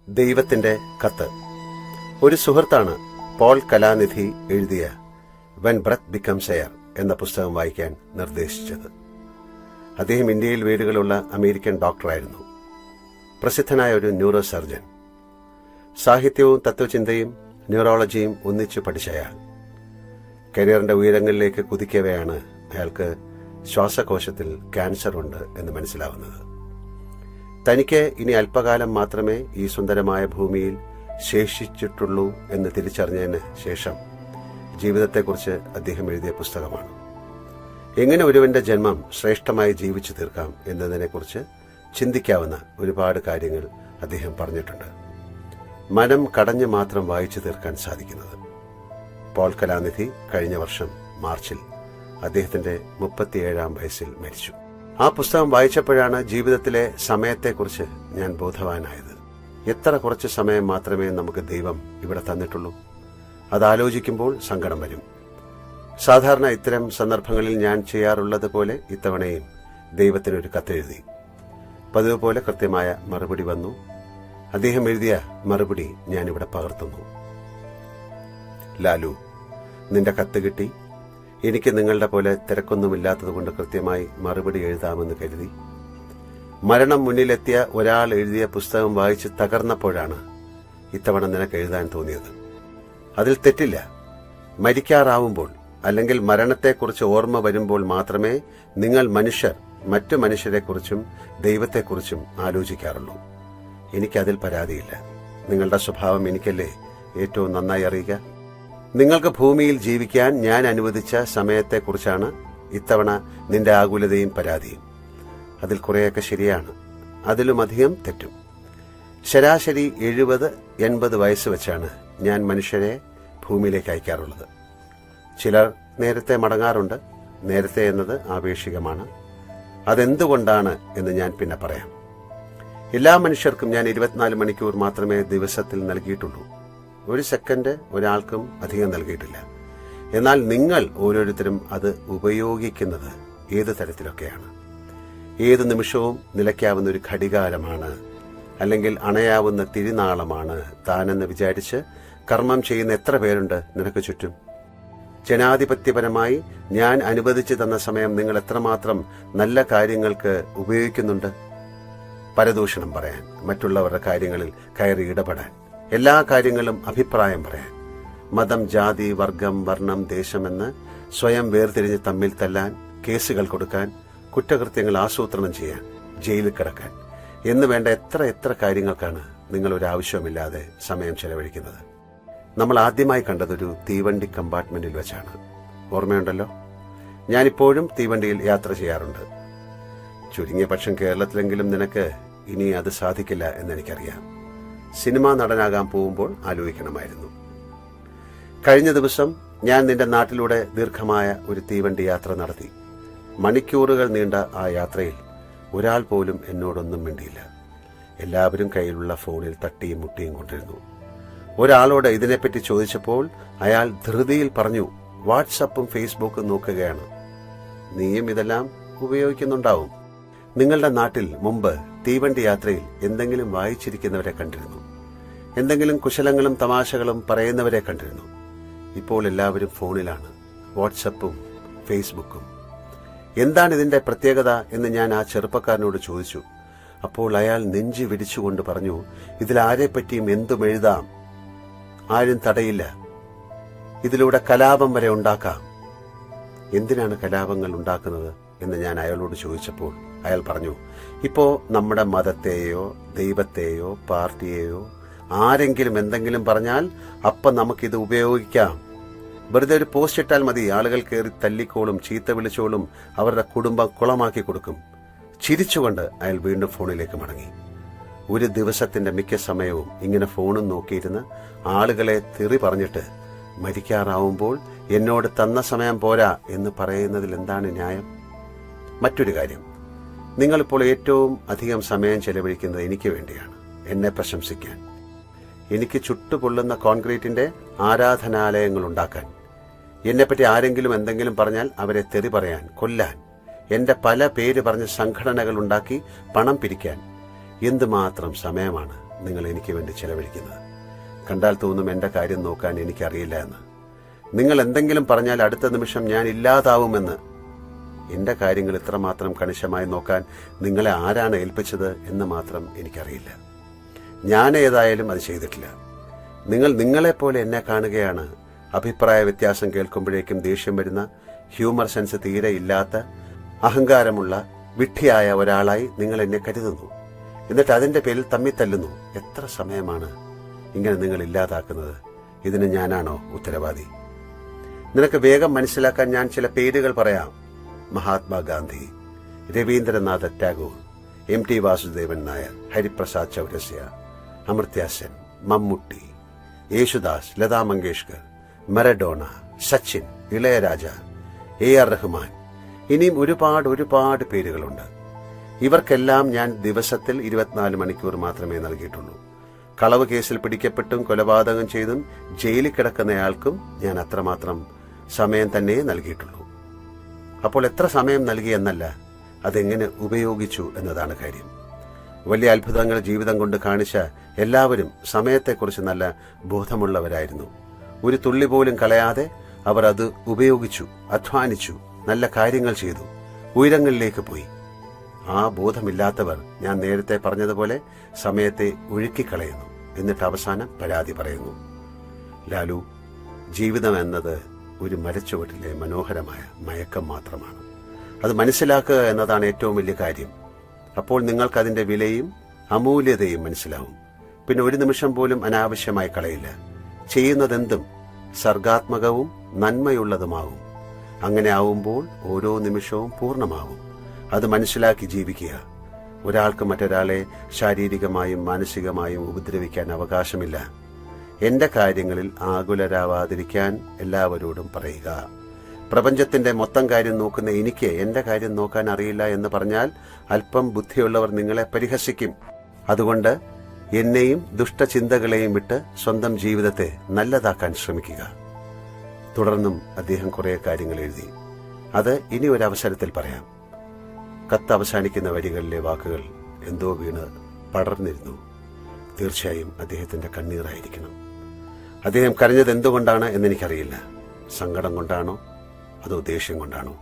ദൈവത്തിന്റെ കത്ത്. ഒരു സുഹൃത്താണ് പോൾ കലാനിധി എഴുതിയ വെൻ ബ്രെത്ത് ബിക്കംസ് എയർ എന്ന പുസ്തകം വായിക്കാൻ നിർദ്ദേശിച്ചത്. അദ്ദേഹം ഇന്ത്യയിൽ വീടുകളുള്ള അമേരിക്കൻ ഡോക്ടറായിരുന്നു. പ്രസിദ്ധനായ ഒരു ന്യൂറോ സർജൻ. സാഹിത്യവും തത്വചിന്തയും ന്യൂറോളജിയും ഒന്നിച്ചു പഠിച്ച അയാൾ കരിയറിന്റെ ഉയരങ്ങളിലേക്ക് കുതിക്കവെയാണ് അയാൾക്ക് ശ്വാസകോശത്തിൽ ക്യാൻസർ ഉണ്ട് എന്ന് മനസ്സിലാവുന്നത്. തനിക്ക് ഇനി അല്പകാലം മാത്രമേ ഈ സുന്ദരമായ ഭൂമിയിൽ ശേഷിച്ചിട്ടുള്ളൂ എന്ന് തിരിച്ചറിഞ്ഞതിന് ശേഷം ജീവിതത്തെക്കുറിച്ച് അദ്ദേഹം എഴുതിയ പുസ്തകമാണ്. എങ്ങനെ ഒരുവന്റെ ജന്മം ശ്രേഷ്ഠമായി ജീവിച്ചു തീർക്കാം എന്നതിനെക്കുറിച്ച് ചിന്തിക്കാവുന്ന ഒരുപാട് കാര്യങ്ങൾ അദ്ദേഹം പറഞ്ഞിട്ടുണ്ട്. മനം കടഞ്ഞു മാത്രം വായിച്ചു തീർക്കാൻ സാധിക്കുന്നത്. പോൾ കലാനിധി കഴിഞ്ഞ വർഷം മാർച്ചിൽ അദ്ദേഹത്തിന്റെ 37-ാം വയസ്സിൽ മരിച്ചു. ആ പുസ്തകം വായിച്ചപ്പോഴാണ് ജീവിതത്തിലെ സമയത്തെക്കുറിച്ച് ഞാൻ ബോധവാനായത്. എത്ര കുറച്ച് സമയം മാത്രമേ നമുക്ക് ദൈവം ഇവിടെ തന്നിട്ടുള്ളൂ. അതാലോചിക്കുമ്പോൾ സങ്കടം വരും. സാധാരണ ഇത്തരം സന്ദർഭങ്ങളിൽ ഞാൻ ചെയ്യാറുള്ളത് പോലെ ഇത്തവണയും ദൈവത്തിനൊരു കത്തെഴുതി. പതിവ് പോലെ കൃത്യമായ മറുപടി വന്നു. അദ്ദേഹം എഴുതിയ മറുപടി ഞാനിവിടെ പകർത്തുന്നു. ലാലു, നിന്റെ കത്ത് കിട്ടി. എനിക്ക് നിങ്ങളുടെ പോലെ തിരക്കൊന്നുമില്ലാത്തതുകൊണ്ട് കൃത്യമായി മറുപടി എഴുതാമെന്ന് കരുതി. മരണം മുന്നിലെത്തിയ ഒരാൾ എഴുതിയ പുസ്തകം വായിച്ച് തകർന്നപ്പോഴാണ് ഇത്തവണ നിനക്ക് എഴുതാൻ തോന്നിയത്. അതിൽ തെറ്റില്ല. മരിക്കാറാവുമ്പോൾ അല്ലെങ്കിൽ മരണത്തെക്കുറിച്ച് ഓർമ്മ വരുമ്പോൾ മാത്രമേ നിങ്ങൾ മനുഷ്യർ മറ്റു മനുഷ്യരെക്കുറിച്ചും ദൈവത്തെക്കുറിച്ചും ആലോചിക്കാറുള്ളൂ. എനിക്കതിൽ പരാതിയില്ല. നിങ്ങളുടെ സ്വഭാവം എനിക്കല്ലേ ഏറ്റവും നന്നായി അറിയുക. നിങ്ങൾക്ക് ഭൂമിയിൽ ജീവിക്കാൻ ഞാൻ അനുവദിച്ച സമയത്തെക്കുറിച്ചാണ് ഇത്തവണ നിന്റെ ആകുലതയും പരാതിയും. അതിൽ കുറേയൊക്കെ ശരിയാണ്, അതിലുമധികം തെറ്റും. ശരാശരി 70-80 വയസ്സ് വെച്ചാണ് ഞാൻ മനുഷ്യരെ ഭൂമിയിലേക്ക് അയക്കാറുള്ളത്. ചിലർ നേരത്തെ മടങ്ങാറുണ്ട്. നേരത്തെ എന്നത് ആപേക്ഷികമാണ്. അതെന്തുകൊണ്ടാണ് എന്ന് ഞാൻ പിന്നെ പറയാം. എല്ലാ മനുഷ്യർക്കും ഞാൻ 24 മണിക്കൂർ മാത്രമേ ദിവസത്തിൽ നൽകിയിട്ടുള്ളൂ. ഒരു സെക്കൻഡ് ഒരാൾക്കും അധികം നൽകിയിട്ടില്ല. എന്നാൽ നിങ്ങൾ ഓരോരുത്തരും അത് ഉപയോഗിക്കുന്നത് ഏത് തരത്തിലൊക്കെയാണ്. ഏത് നിമിഷവും നിലയ്ക്കാവുന്ന ഒരു ഘടികാരമാണ്, അല്ലെങ്കിൽ അണയാവുന്ന തിരുനാളമാണ് താനെന്ന് വിചാരിച്ച് കർമ്മം ചെയ്യുന്ന എത്ര പേരുണ്ട് നിനക്ക് ചുറ്റും? ജനാധിപത്യപരമായി ഞാൻ അനുവദിച്ചു തന്ന സമയം നിങ്ങൾ എത്രമാത്രം നല്ല കാര്യങ്ങൾക്ക് ഉപയോഗിക്കുന്നുണ്ട്? പരദൂഷണം പറയാൻ, മറ്റുള്ളവരുടെ കാര്യങ്ങളിൽ കയറി ഇടപെടാൻ, എല്ലാ കാര്യങ്ങളും അഭിപ്രായം പറയാൻ, മതം, ജാതി, വർഗം, വർണ്ണം, ദേശമെന്ന് സ്വയം വേർതിരിഞ്ഞ് തമ്മിൽ തല്ലാൻ, കേസുകൾ കൊടുക്കാൻ, കുറ്റകൃത്യങ്ങൾ ആസൂത്രണം ചെയ്യാൻ, ജയിലിൽ കിടക്കാൻ എന്ന് വേണ്ട എത്ര കാര്യങ്ങൾക്കാണ് നിങ്ങൾ ഒരു ആവശ്യവുമില്ലാതെ സമയം ചെലവഴിക്കുന്നത്. നമ്മൾ ആദ്യമായി കണ്ടതൊരു തീവണ്ടി കമ്പാർട്ട്മെന്റിൽ വെച്ചാണ്. ഓർമ്മയുണ്ടല്ലോ? ഞാനിപ്പോഴും തീവണ്ടിയിൽ യാത്ര ചെയ്യാറുണ്ട്. ചുരുങ്ങിയ പക്ഷം കേരളത്തിലെങ്കിലും നിനക്ക് ഇനി അത് സാധിക്കില്ല എന്നെനിക്കറിയാം. സിനിമാ നടനാകാൻ പോകുമ്പോൾ ആലോചിക്കണമായിരുന്നു. കഴിഞ്ഞ ദിവസം ഞാൻ നിന്റെ നാട്ടിലൂടെ ദീർഘമായ ഒരു തീവണ്ടി യാത്ര നടത്തി. മണിക്കൂറുകൾ നീണ്ട ആ യാത്രയിൽ ഒരാൾ പോലും എന്നോടൊന്നും മിണ്ടിയില്ല. എല്ലാവരും കയ്യിലുള്ള ഫോണിൽ തട്ടിയും മുട്ടിയും കൊണ്ടിരുന്നു. ഒരാളോട് ഇതിനെപ്പറ്റി ചോദിച്ചപ്പോൾ അയാൾ ധൃതിയിൽ പറഞ്ഞു, വാട്സപ്പും ഫേസ്ബുക്കും നോക്കുകയാണ്. നീയും ഇതെല്ലാം ഉപയോഗിക്കുന്നുണ്ടാവും. നിങ്ങളുടെ നാട്ടിൽ മുമ്പ് തീവണ്ടി യാത്രയിൽ എന്തെങ്കിലും വായിച്ചിരിക്കുന്നവരെ കണ്ടിരുന്നു. എന്തെങ്കിലും കുശലങ്ങളും തമാശകളും പറയുന്നവരെ കണ്ടിരുന്നു. ഇപ്പോൾ എല്ലാവരും ഫോണിലാണ്, വാട്സപ്പും ഫേസ്ബുക്കും. എന്താണ് ഇതിന്റെ പ്രത്യേകത എന്ന് ഞാൻ ആ ചെറുപ്പക്കാരനോട് ചോദിച്ചു. അപ്പോൾ അയാൾ നെഞ്ചി വിരിച്ചുകൊണ്ട് പറഞ്ഞു, ഇതിലാരെപ്പറ്റിയും എന്തും എഴുതാം, ആരും തടയില്ല. ഇതിലൂടെ കലാപം വരെ ഉണ്ടാക്കാം. എന്തിനാണ് കലാപങ്ങൾ ഉണ്ടാക്കുന്നത് എന്ന് ഞാൻ അയാളോട് ചോദിച്ചപ്പോൾ അയാൾ പറഞ്ഞു, ഇപ്പോ നമ്മുടെ മതത്തെയോ ദൈവത്തെയോ പാർട്ടിയെയോ ആരെങ്കിലും എന്തെങ്കിലും പറഞ്ഞാൽ അപ്പം നമുക്കിത് ഉപയോഗിക്കാം. വെറുതെ ഒരു പോസ്റ്റ് ഇട്ടാൽ മതി, ആളുകൾ കയറി തല്ലിക്കോളും, ചീത്ത വിളിച്ചോളും, അവരുടെ കുടുംബം കുളമാക്കി കൊടുക്കും. ചിരിച്ചുകൊണ്ട് അയാൾ വീണ്ടും ഫോണിലേക്ക് മടങ്ങി. ഒരു ദിവസത്തിന്റെ മിക്ക സമയവും ഇങ്ങനെ ഫോണും നോക്കിയിരുന്ന് ആളുകളെ തെറി പറഞ്ഞിട്ട് മരിക്കാറാവുമ്പോൾ എന്നോട് തന്ന സമയം പോരാ എന്ന് പറയുന്നതിൽ എന്താണ് ന്യായം? മറ്റൊരു കാര്യം, നിങ്ങളിപ്പോൾ ഏറ്റവും അധികം സമയം ചെലവഴിക്കുന്നത് എനിക്ക് വേണ്ടിയാണ്, എന്നെ പ്രശംസിക്കാൻ, എനിക്ക് ചുട്ടുപൊള്ളുന്ന കോൺക്രീറ്റിന്റെ ആരാധനാലയങ്ങൾ ഉണ്ടാക്കാൻ, എന്നെപ്പറ്റി ആരെങ്കിലും എന്തെങ്കിലും പറഞ്ഞാൽ അവരെ തെറി പറയാൻ, കൊല്ലാൻ, എന്റെ പല പേര് പറഞ്ഞ് സംഘടനകൾ ഉണ്ടാക്കി പണം പിരിക്കാൻ. എന്തുമാത്രം സമയമാണ് നിങ്ങൾ എനിക്ക് വേണ്ടി ചെലവഴിക്കുന്നത്. കണ്ടാൽ തോന്നും എൻ്റെ കാര്യം നോക്കാൻ എനിക്കറിയില്ല എന്ന്. നിങ്ങൾ എന്തെങ്കിലും പറഞ്ഞാൽ അടുത്ത നിമിഷം ഞാൻ ഇല്ലാതാവുമെന്ന്. എൻ്റെ കാര്യങ്ങൾ ഇത്രമാത്രം കണിശമായി നോക്കാൻ നിങ്ങളെ ആരാണ് ഏൽപ്പിച്ചത് എന്ന് മാത്രം എനിക്കറിയില്ല. ഞാൻ ഏതായാലും അത് ചെയ്തിട്ടില്ല. നിങ്ങൾ നിങ്ങളെപ്പോലെ എന്നെ കാണുകയാണ്. അഭിപ്രായ വ്യത്യാസം കേൾക്കുമ്പോഴേക്കും ദേഷ്യം വരുന്ന, ഹ്യൂമർ സെൻസ് തീരെ ഇല്ലാത്ത, അഹങ്കാരമുള്ള വിഡ്ഢിയായ ഒരാളായി നിങ്ങൾ എന്നെ കരുതുന്നു. എന്നിട്ട് അതിന്റെ പേരിൽ തമ്മിത്തല്ലുന്നു. എത്ര സമയമാണ് ഇങ്ങനെ നിങ്ങൾ ഇല്ലാതാക്കുന്നത്? ഇതിന് ഞാനാണോ ഉത്തരവാദി? നിനക്ക് വേഗം മനസ്സിലാക്കാൻ ഞാൻ ചില പേരുകൾ പറയാം. മഹാത്മാഗാന്ധി, രവീന്ദ്രനാഥ ടാഗോർ, എം ടി വാസുദേവൻ നായർ, ഹരിപ്രസാദ് ചൗരസ്യ, അമർത്യ സെൻ, മമ്മൂട്ടി, യേശുദാസ്, ലതാ മങ്കേഷ്കർ, മറഡോണ, സച്ചിൻ, ഇളയരാജ, AR റഹ്മാൻ. ഇനിയും ഒരുപാട് പേരുകളുണ്ട്. ഇവർക്കെല്ലാം ഞാൻ ദിവസത്തിൽ 24 മണിക്കൂർ മാത്രമേ നൽകിയിട്ടുള്ളൂ. കളവ് കേസിൽ പിടിക്കപ്പെട്ടും കൊലപാതകം ചെയ്തും ജയിലിൽ കിടക്കുന്നയാൾക്കും ഞാൻ അത്രമാത്രം സമയം തന്നെ നൽകിയിട്ടുള്ളൂ. അപ്പോൾ എത്ര സമയം നൽകി എന്നല്ല, അതെങ്ങനെ ഉപയോഗിച്ചു എന്നതാണ് കാര്യം. വലിയ അത്ഭുതങ്ങൾ ജീവിതം കൊണ്ട് കാണിച്ച എല്ലാവരും സമയത്തെക്കുറിച്ച് നല്ല ബോധമുള്ളവരായിരുന്നു. ഒരു തുള്ളി പോലും കളയാതെ അവർ അത് ഉപയോഗിച്ചു, അധ്വാനിച്ചു, നല്ല കാര്യങ്ങൾ ചെയ്തു, ഉയരങ്ങളിലേക്ക് പോയി. ആ ബോധമില്ലാത്തവർ, ഞാൻ നേരത്തെ പറഞ്ഞതുപോലെ, സമയത്തെ ഒഴുക്കിക്കളയുന്നു. എന്നിട്ട് അവസാനം പരാതി പറയുന്നു. ലാലു, ജീവിതം എന്നത് ഒരു മരച്ചുവട്ടിലെ മനോഹരമായ മയക്കം മാത്രമാണ്. അത് മനസ്സിലാക്കുക എന്നതാണ് ഏറ്റവും വലിയ കാര്യം. അപ്പോൾ നിങ്ങൾക്കതിന്റെ വിലയും അമൂല്യതയും മനസ്സിലാവും. പിന്നെ ഒരു നിമിഷം പോലും അനാവശ്യമായി കളയില്ല. ചെയ്യുന്നതെന്തും സർഗാത്മകവും നന്മയുള്ളതുമാവും. അങ്ങനെ ആവുമ്പോൾ ഓരോ നിമിഷവും പൂർണ്ണമാവും. അത് മനസ്സിലാക്കി ജീവിക്കുക. ഒരാൾക്ക് മറ്റൊരാളെ ശാരീരികമായും മാനസികമായും ഉപദ്രവിക്കാൻ അവകാശമില്ല. എന്റെ കാര്യങ്ങളിൽ ആകുലരാവാതിരിക്കാൻ എല്ലാവരോടും പറയുക. പ്രപഞ്ചത്തിന്റെ മൊത്തം കാര്യം നോക്കുന്ന എനിക്ക് എന്റെ കാര്യം നോക്കാൻ അറിയില്ല എന്ന് പറഞ്ഞാൽ അല്പം ബുദ്ധിയുള്ളവർ നിങ്ങളെ പരിഹസിക്കും. അതുകൊണ്ട് എന്നെയും ദുഷ്ടചിന്തകളെയും വിട്ട് സ്വന്തം ജീവിതത്തെ നല്ലതാക്കാൻ ശ്രമിക്കുക. തുടർന്നും അദ്ദേഹം കുറെ കാര്യങ്ങൾ എഴുതി. അത് ഇനി ഒരു അവസരത്തിൽ പറയാം. കത്ത് അവസാനിക്കുന്ന വരികളിലെ വാക്കുകൾ എന്തോ വീണ് പടർന്നിരുന്നു. തീർച്ചയായും അദ്ദേഹത്തിന്റെ കണ്ണീറായിരിക്കണം. അദ്ദേഹം കരഞ്ഞത് എന്തുകൊണ്ടാണ് എന്നെനിക്കറിയില്ല. സങ്കടം കൊണ്ടാണോ അതോ ദേഷ്യം കൊണ്ടാണോ?